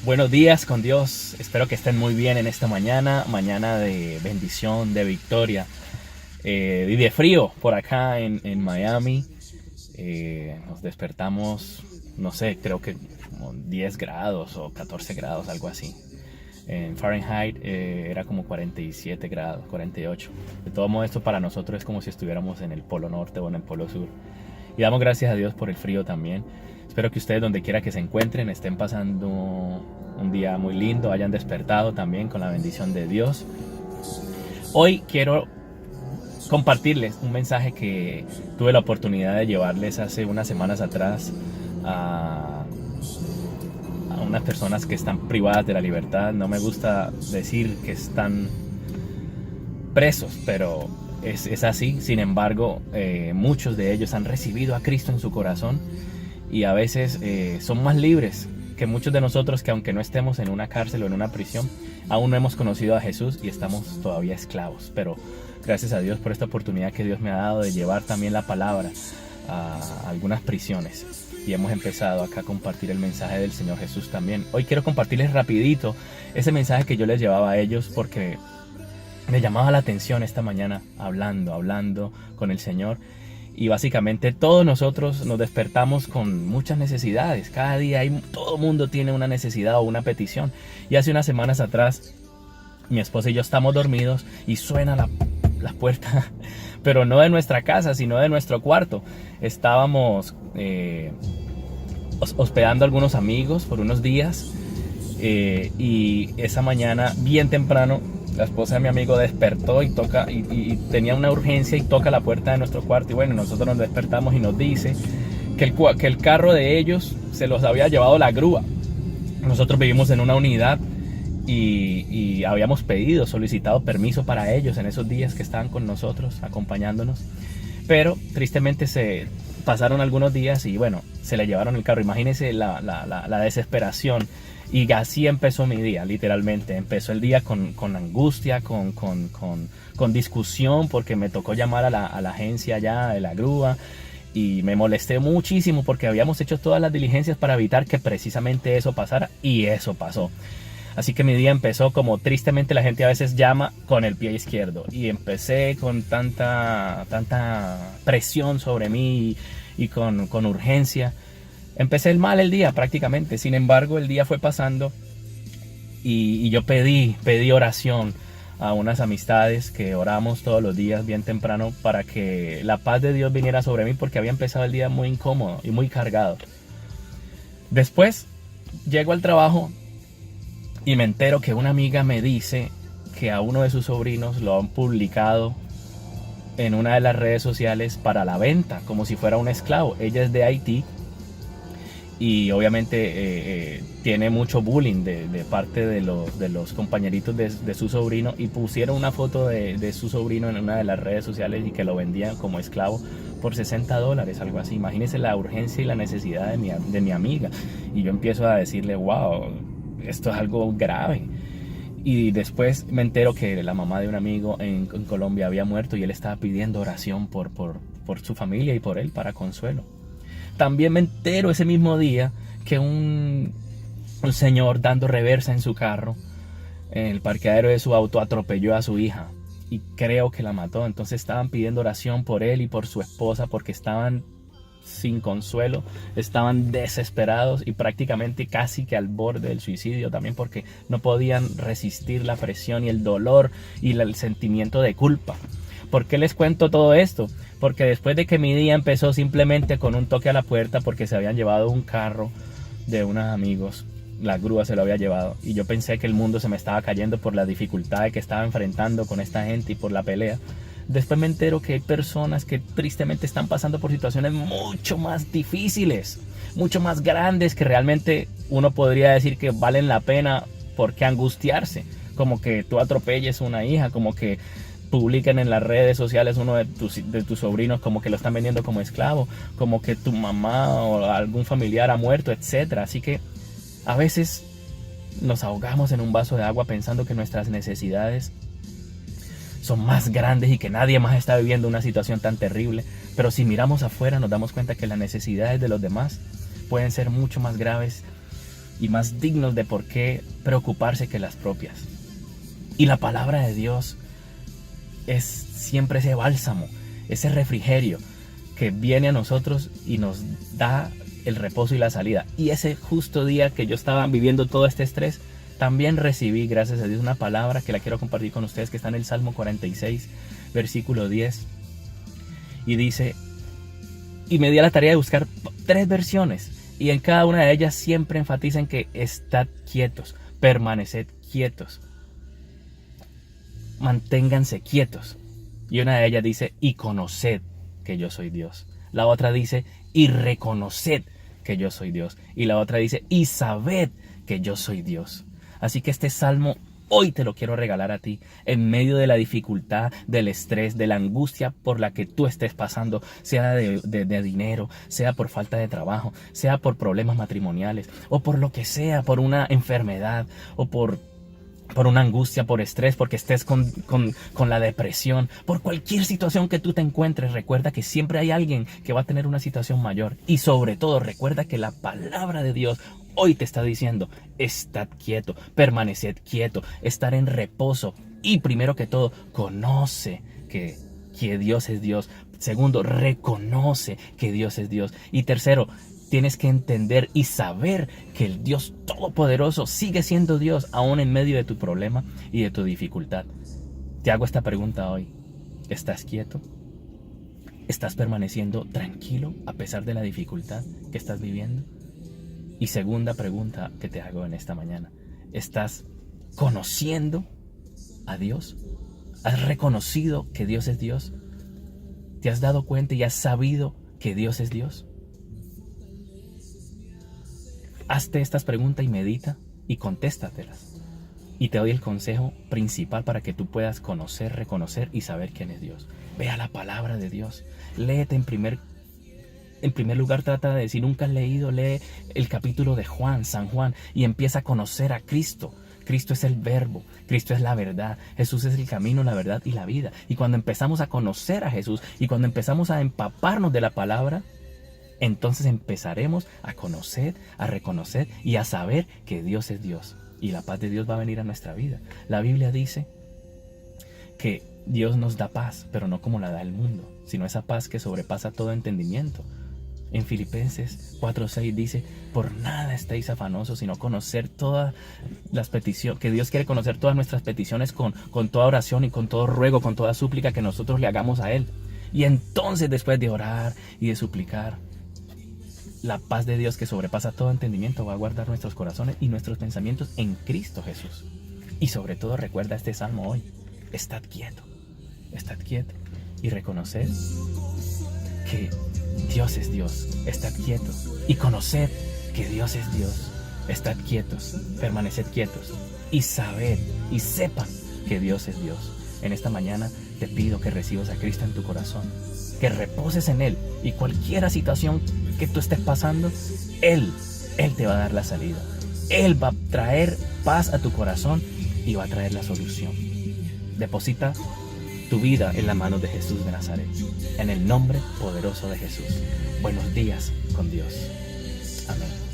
Buenos días con Dios, espero que estén muy bien en esta mañana de bendición, de victoria y de frío por acá en Miami. Nos despertamos, no sé, creo que como 10 grados o 14 grados, algo así. En Fahrenheit era como 47 grados, 48. De todo modo, esto para nosotros es como si estuviéramos en el Polo Norte o en el Polo Sur. Y damos gracias a Dios por el frío también. Espero que ustedes, donde quiera que se encuentren, estén pasando un día muy lindo, hayan despertado también con la bendición de Dios. Hoy quiero compartirles un mensaje que tuve la oportunidad de llevarles hace unas semanas atrás a unas personas que están privadas de la libertad. No me gusta decir que están presos, pero es así. Sin embargo, muchos de ellos han recibido a Cristo en su corazón y a veces son más libres que muchos de nosotros, que aunque no estemos en una cárcel o en una prisión, aún no hemos conocido a Jesús y estamos todavía esclavos. Pero gracias a Dios por esta oportunidad que Dios me ha dado de llevar también la palabra a algunas prisiones, y hemos empezado acá a compartir el mensaje del Señor Jesús también. Hoy quiero compartirles rapidito ese mensaje que yo les llevaba a ellos, porque me llamaba la atención esta mañana hablando con el Señor. Y básicamente todos nosotros nos despertamos con muchas necesidades. Cada día todo mundo tiene una necesidad o una petición. Y hace unas semanas atrás, mi esposa y yo estamos dormidos y suena la puerta, pero no de nuestra casa, sino de nuestro cuarto. Estábamos hospedando a algunos amigos por unos días, y esa mañana bien temprano la esposa de mi amigo despertó y tenía una urgencia y toca la puerta de nuestro cuarto. Y bueno, nosotros nos despertamos y nos dice que el carro de ellos se los había llevado la grúa. Nosotros vivimos en una unidad y habíamos solicitado permiso para ellos en esos días que estaban con nosotros, acompañándonos. Pero tristemente se pasaron algunos días y bueno, se le llevaron el carro. Imagínense la desesperación. Y así empezó mi día, literalmente. Empezó el día con angustia, con discusión, porque me tocó llamar a la agencia ya de la grúa. Y me molesté muchísimo porque habíamos hecho todas las diligencias para evitar que precisamente eso pasara. Y eso pasó. Así que mi día empezó como tristemente la gente a veces llama, con el pie izquierdo. Y empecé con tanta presión sobre mí y con urgencia. Empecé mal el día prácticamente. Sin embargo, el día fue pasando y yo pedí oración a unas amistades que oramos todos los días bien temprano para que la paz de Dios viniera sobre mí, porque había empezado el día muy incómodo y muy cargado. Después llego al trabajo y me entero que una amiga me dice que a uno de sus sobrinos lo han publicado en una de las redes sociales para la venta, como si fuera un esclavo. Ella es de Haití. Y obviamente tiene mucho bullying de parte de los compañeritos de su sobrino, y pusieron una foto de su sobrino en una de las redes sociales y que lo vendían como esclavo por $60, algo así. Imagínense la urgencia y la necesidad de mi amiga. Y yo empiezo a decirle, wow, esto es algo grave. Y después me entero que la mamá de un amigo en Colombia había muerto y él estaba pidiendo oración por su familia y por él para consuelo. También me entero ese mismo día que un señor, dando reversa en su carro, en el parqueadero de su auto, atropelló a su hija y creo que la mató. Entonces estaban pidiendo oración por él y por su esposa, porque estaban sin consuelo, estaban desesperados y prácticamente casi que al borde del suicidio también, porque no podían resistir la presión y el dolor y el sentimiento de culpa. ¿Por qué les cuento todo esto? Porque después de que mi día empezó simplemente con un toque a la puerta, porque se habían llevado un carro de unos amigos, la grúa se lo había llevado, y yo pensé que el mundo se me estaba cayendo por las dificultades que estaba enfrentando con esta gente y por la pelea. Después me entero que hay personas que tristemente están pasando por situaciones mucho más difíciles, mucho más grandes, que realmente uno podría decir que valen la pena. ¿Por qué angustiarse? Como que tú atropelles una hija, como que publican en las redes sociales uno de tus sobrinos como que lo están vendiendo como esclavo, como que tu mamá o algún familiar ha muerto, etcétera. Así que a veces nos ahogamos en un vaso de agua pensando que nuestras necesidades son más grandes y que nadie más está viviendo una situación tan terrible. Pero si miramos afuera nos damos cuenta que las necesidades de los demás pueden ser mucho más graves y más dignos de por qué preocuparse que las propias. Y la palabra de Dios es siempre ese bálsamo, ese refrigerio que viene a nosotros y nos da el reposo y la salida. Y ese justo día que yo estaba viviendo todo este estrés, también recibí, gracias a Dios, una palabra que la quiero compartir con ustedes, que está en el Salmo 46, versículo 10. Y dice, y me di a la tarea de buscar 3 versiones, y en cada una de ellas siempre enfatizan que estad quietos, permaneced quietos, manténganse quietos. Y una de ellas dice, y conoced que yo soy Dios. La otra dice, y reconoced que yo soy Dios. Y la otra dice, y sabed que yo soy Dios. Así que este salmo hoy te lo quiero regalar a ti, en medio de la dificultad, del estrés, de la angustia por la que tú estés pasando, sea de dinero, sea por falta de trabajo, sea por problemas matrimoniales, o por lo que sea, por una enfermedad, o por una angustia, por estrés, porque estés con la depresión, por cualquier situación que tú te encuentres. Recuerda que siempre hay alguien que va a tener una situación mayor. Y sobre todo, recuerda que la palabra de Dios hoy te está diciendo, estad quieto, permaneced quieto, estar en reposo. Y primero que todo, conoce que Dios es Dios. Segundo, reconoce que Dios es Dios. Y tercero, tienes que entender y saber que el Dios Todopoderoso sigue siendo Dios aún en medio de tu problema y de tu dificultad. Te hago esta pregunta hoy. ¿Estás quieto? ¿Estás permaneciendo tranquilo a pesar de la dificultad que estás viviendo? Y segunda pregunta que te hago en esta mañana. ¿Estás conociendo a Dios? ¿Has reconocido que Dios es Dios? ¿Te has dado cuenta y has sabido que Dios es Dios? Hazte estas preguntas y medita y contéstatelas. Y te doy el consejo principal para que tú puedas conocer, reconocer y saber quién es Dios. Ve a la palabra de Dios. Léete en primer lugar, trata de, si nunca has leído, lee el capítulo de San Juan, y empieza a conocer a Cristo. Cristo es el verbo, Cristo es la verdad, Jesús es el camino, la verdad y la vida. Y cuando empezamos a conocer a Jesús y cuando empezamos a empaparnos de la palabra, entonces empezaremos a conocer, a reconocer y a saber que Dios es Dios. Y la paz de Dios va a venir a nuestra vida. La Biblia dice que Dios nos da paz, pero no como la da el mundo, sino esa paz que sobrepasa todo entendimiento. En Filipenses 4:6 dice, por nada estéis afanosos, sino conocer todas las peticiones, que Dios quiere conocer todas nuestras peticiones con toda oración y con todo ruego, con toda súplica que nosotros le hagamos a Él. Y entonces, después de orar y de suplicar, la paz de Dios que sobrepasa todo entendimiento va a guardar nuestros corazones y nuestros pensamientos en Cristo Jesús. Y sobre todo, recuerda este salmo hoy. Estad quieto y reconocer que Dios es Dios. Estad quietos y conoced que Dios es Dios. Estad quietos, permaneced quietos y sabed y sepan que Dios es Dios. En esta mañana te pido que recibas a Cristo en tu corazón, que reposes en Él, y cualquier situación que tú estés pasando, Él te va a dar la salida. Él va a traer paz a tu corazón y va a traer la solución. Deposita tu vida en la mano de Jesús de Nazaret, en el nombre poderoso de Jesús. Buenos días con Dios. Amén.